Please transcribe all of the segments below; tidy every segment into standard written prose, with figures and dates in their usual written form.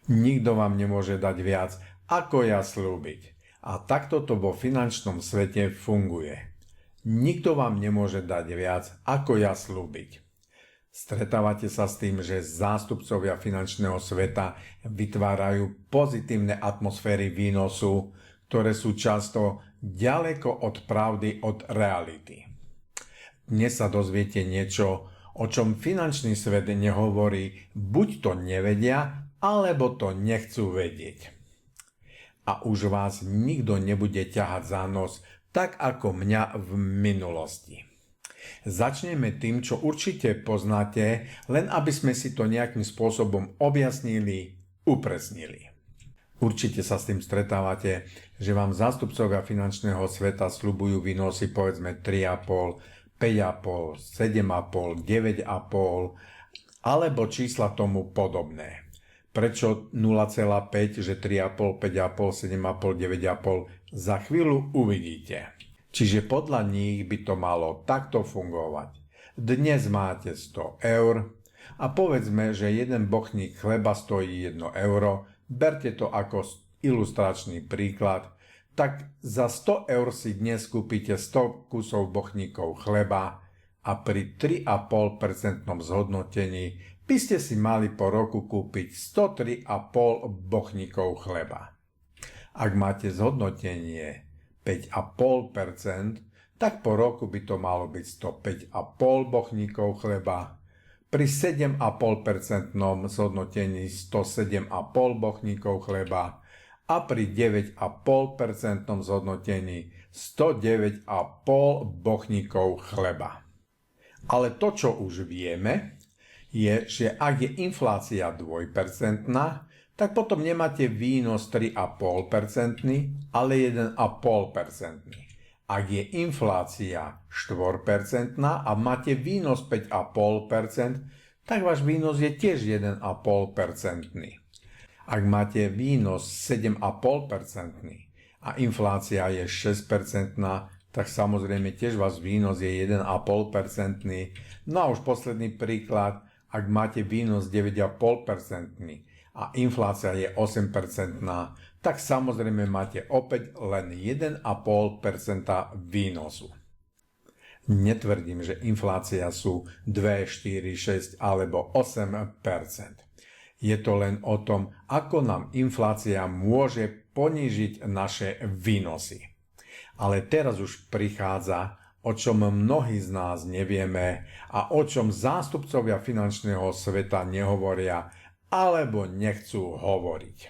Nikto vám nemôže dať viac, ako ja slúbiť. A takto to vo finančnom svete funguje. Nikto vám nemôže dať viac, ako ja slúbiť. Stretávate sa s tým, že zástupcovia finančného sveta vytvárajú pozitívne atmosféry výnosu, ktoré sú často ďaleko od pravdy, od reality. Dnes sa dozviete niečo, o čom finančný svet nehovorí, buď to nevedia, alebo to nechcú vedieť. A už vás nikto nebude ťahať za nos, tak ako mňa v minulosti. Začneme tým, čo určite poznáte, len aby sme si to nejakým spôsobom objasnili, upresnili. Určite sa s tým stretávate, že vám zástupcovia finančného sveta sľubujú výnosy povedzme 3,5, 5,5, 7,5, 9,5 alebo čísla tomu podobné. Prečo 0,5, že 3,5, 5,5, 7,5, 9,5 za chvíľu uvidíte. Čiže podľa nich by to malo takto fungovať. Dnes máte 100 eur a povedzme, že jeden bochník chleba stojí 1 euro, berte to ako ilustračný príklad, tak za 100 eur si dnes kúpite 100 kusov bochníkov chleba a pri 3,5% zhodnotení by ste si mali po roku kúpiť 103,5 bochníkov chleba. Ak máte zhodnotenie 5,5%, tak po roku by to malo byť 105,5 bochníkov chleba, pri 7,5% zhodnotení 107,5 bochníkov chleba a pri 9,5% zhodnotení 109,5 bochníkov chleba. Ale to, čo už vieme, je, že ak je inflácia 2%, tak potom nemáte výnos 3,5%, ale 1,5%. Ak je inflácia 4% a máte výnos 5,5%, tak váš výnos je tiež 1,5%. Ak máte výnos 7,5% a inflácia je 6%, tak samozrejme tiež váš výnos je 1,5%. No a už posledný príklad, ak máte výnos 9,5% a inflácia je 8%, tak samozrejme máte opäť len 1,5% výnosu. Netvrdím, že inflácia sú 2, 4, 6 alebo 8%. Je to len o tom, ako nám inflácia môže ponížiť naše výnosy. Ale teraz už prichádza, o čom mnohí z nás nevieme a o čom zástupcovia finančného sveta nehovoria alebo nechcú hovoriť.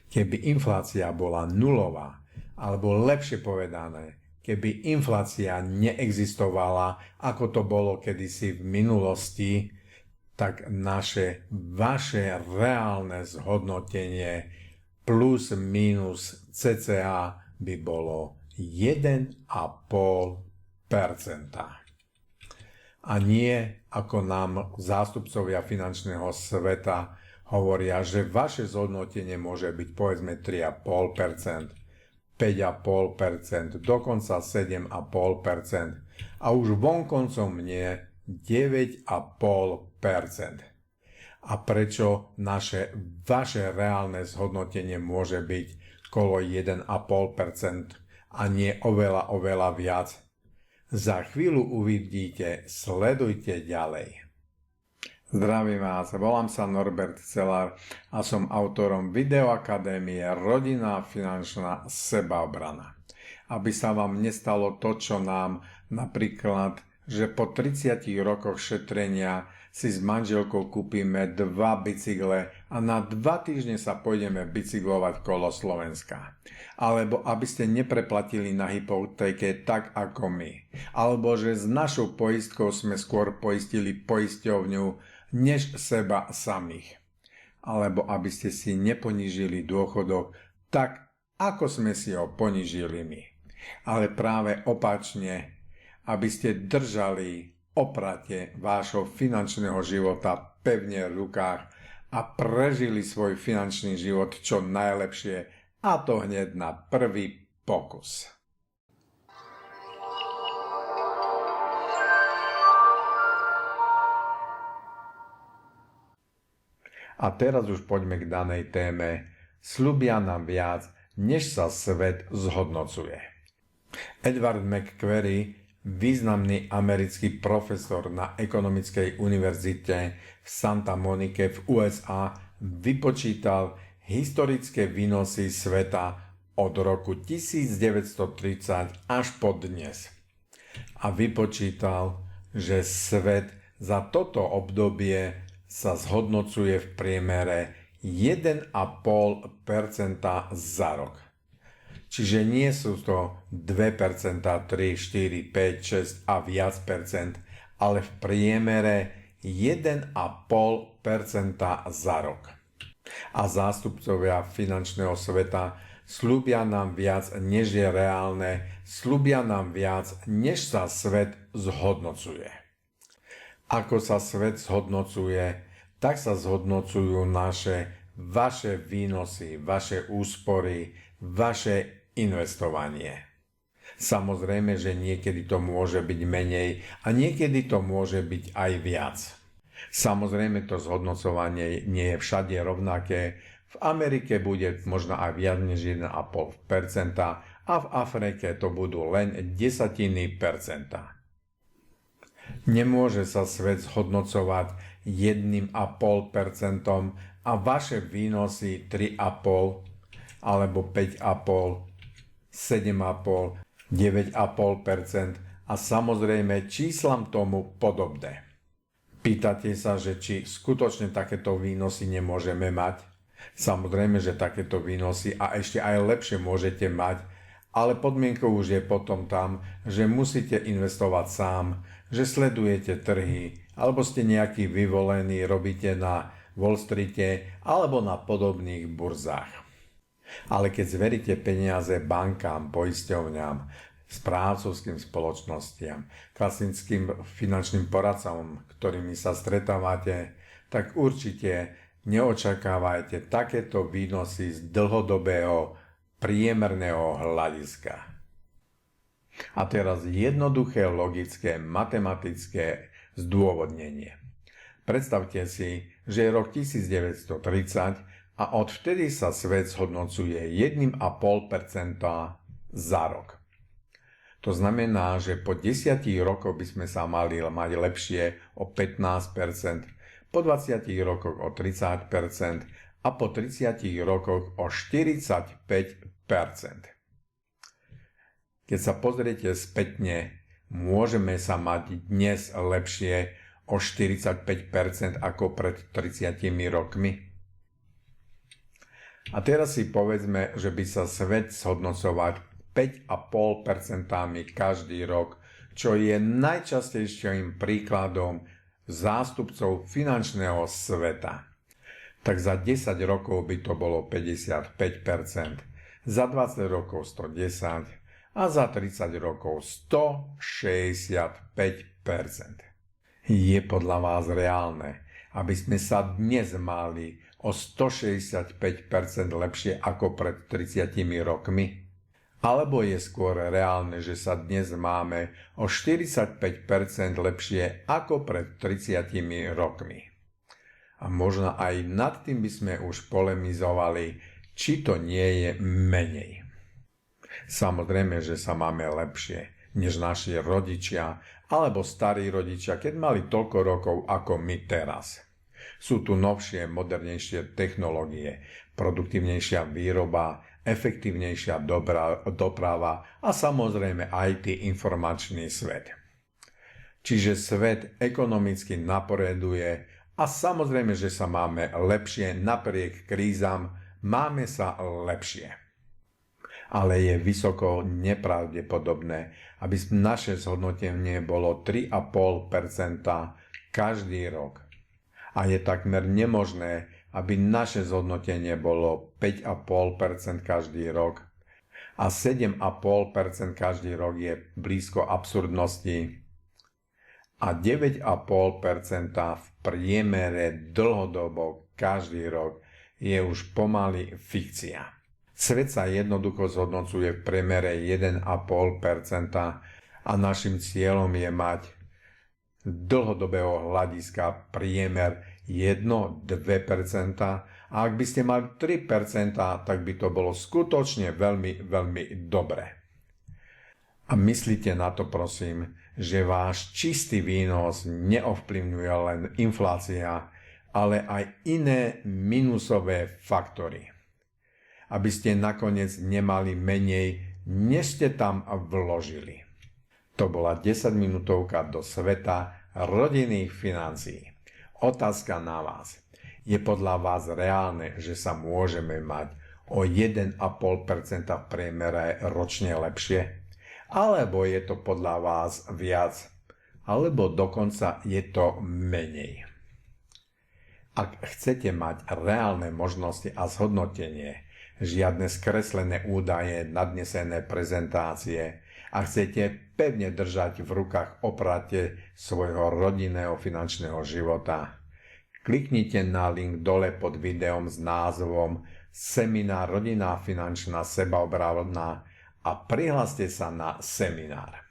Keby inflácia bola nulová, alebo lepšie povedané, keby inflácia neexistovala, ako to bolo kedysi v minulosti, tak vaše reálne zhodnotenie plus minus cca by bolo 1,5%. A nie ako nám zástupcovia finančného sveta hovoria, že vaše zhodnotenie môže byť povedzme 3,5%, 5,5%, dokonca 7,5% a už vonkoncom nie 9,5%. A prečo vaše reálne zhodnotenie môže byť kolo 1,5% a nie oveľa viac? Za chvíľu uvidíte, sledujte ďalej. Zdravím vás, volám sa Norbert Celár a som autorom videoakadémie Rodina finančná sebaobrana. Aby sa vám nestalo to, čo nám, napríklad, že po 30 rokoch šetrenia si s manželkou kúpime 2 bicykle a na 2 týždne sa pôjdeme bicyklovať kolo Slovenska. Alebo aby ste nepreplatili na hypotéke tak ako my. Alebo že s našou poistkou sme skôr poistili poisťovňu než seba samých. Alebo aby ste si neponížili dôchodok tak, ako sme si ho ponížili my. Ale práve opačne, aby ste držali oprate vášho finančného života pevne v rukách a prežili svoj finančný život čo najlepšie, a to hneď na prvý pokus. A teraz už poďme k danej téme. Sľubia nám viac, než sa svet zhodnocuje. Edward McQuarrie, významný americký profesor na ekonomickej univerzite v Santa Monike v USA, vypočítal historické výnosy sveta od roku 1930 až po dnes. A vypočítal, že svet za toto obdobie sa zhodnocuje v priemere 1,5% za rok. Čiže nie sú to 2%, 3, 4, 5, 6 a viac percent, ale v priemere 1,5% za rok. A zástupcovia finančného sveta sľubia nám viac, než je reálne, sľubia nám viac, než sa svet zhodnocuje. Ako sa svet zhodnocuje, tak sa zhodnocujú vaše výnosy, vaše úspory, vaše investovanie. Samozrejme, že niekedy to môže byť menej a niekedy to môže byť aj viac. Samozrejme, to zhodnocovanie nie je všade rovnaké. V Amerike bude možno aj viac než 1,5% a v Afrike to budú len 0,1%. Nemôže sa svet zhodnocovať 1,5% a vaše výnosy 3,5 alebo 5,5, 7,5, 9,5% a samozrejme číslam tomu podobné. Pýtate sa, že či skutočne takéto výnosy nemôžeme mať? Samozrejme, že takéto výnosy a ešte aj lepšie môžete mať, ale podmienkou už je potom tam, že musíte investovať sám, že sledujete trhy, alebo ste nejaký vyvolený, robíte na Wall Streete alebo na podobných burzách. Ale keď zveríte peniaze bankám, poisťovňam, správcovským spoločnostiam, klasickým finančným poradcom, ktorými sa stretávate, tak určite neočakávajte takéto výnosy z dlhodobého priemerného hľadiska. A teraz jednoduché, logické, matematické zdôvodnenie. Predstavte si, že je rok 1930 a odvtedy sa svet zhodnocuje 1,5% za rok. To znamená, že po 10 rokoch by sme sa mali mať lepšie o 15%, po 20 rokoch o 30% a po 30 rokoch o 45%. Keď sa pozriete spätne, môžeme sa mať dnes lepšie o 45% ako pred 30 rokmi? A teraz si povedzme, že by sa svet zhodnocovať 5,5% každý rok, čo je najčastejším príkladom zástupcov finančného sveta. Tak za 10 rokov by to bolo 55%, za 20 rokov 110% a za 30 rokov 165%. Je podľa vás reálne, aby sme sa dnes mali o 165% lepšie ako pred 30 rokmi? Alebo je skôr reálne, že sa dnes máme o 45% lepšie ako pred 30 rokmi? A možno aj nad tým by sme už polemizovali, či to nie je menej. Samozrejme, že sa máme lepšie než naši rodičia alebo starí rodičia, keď mali toľko rokov ako my teraz. Sú tu novšie, modernejšie technológie, produktívnejšia výroba, efektívnejšia doprava a samozrejme aj informačný svet. Čiže svet ekonomicky napreduje a samozrejme, že sa máme lepšie napriek krízam, máme sa lepšie. Ale je vysoko nepravdepodobné, aby naše zhodnotenie bolo 3,5% každý rok. A je takmer nemožné, aby naše zhodnotenie bolo 5,5% každý rok. A 7,5% každý rok je blízko absurdnosti. A 9,5% v priemere dlhodobo každý rok je už pomaly fikcia. Svet sa jednoducho zhodnocuje v priemere 1,5% a našim cieľom je mať z dlhodobého hľadiska priemer 1-2%, a ak by ste mali 3%, tak by to bolo skutočne veľmi, veľmi dobre. A myslíte na to, prosím, že váš čistý výnos neovplyvňuje len inflácia, ale aj iné minusové faktory. Aby ste nakoniec nemali menej, než ste tam vložili. To bola 10-minútovka do sveta rodinných financií. Otázka na vás. Je podľa vás reálne, že sa môžeme mať o 1,5% v priemere ročne lepšie? Alebo je to podľa vás viac? Alebo dokonca je to menej? Ak chcete mať reálne možnosti a zhodnotenie, žiadne skreslené údaje, nadnesené prezentácie a chcete pevne držať v rukách oprate svojho rodinného finančného života, kliknite na link dole pod videom s názvom Seminár Rodinná finančná sebaobrana a prihláste sa na seminár.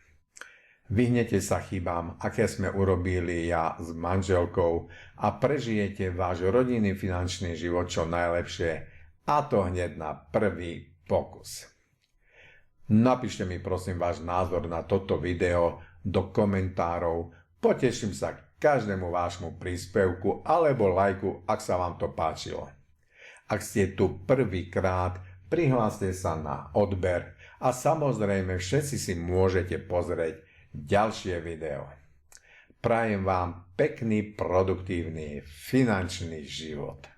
Vyhnete sa chybám, aké sme urobili ja s manželkou a prežijete váš rodinný finančný život čo najlepšie, a to hneď na prvý pokus. Napíšte mi prosím váš názor na toto video do komentárov. Poteším sa každému vášmu príspevku alebo lajku, ak sa vám to páčilo. Ak ste tu prvýkrát, prihláste sa na odber a samozrejme všetci si môžete pozrieť ďalšie video. Prajem vám pekný, produktívny finančný život.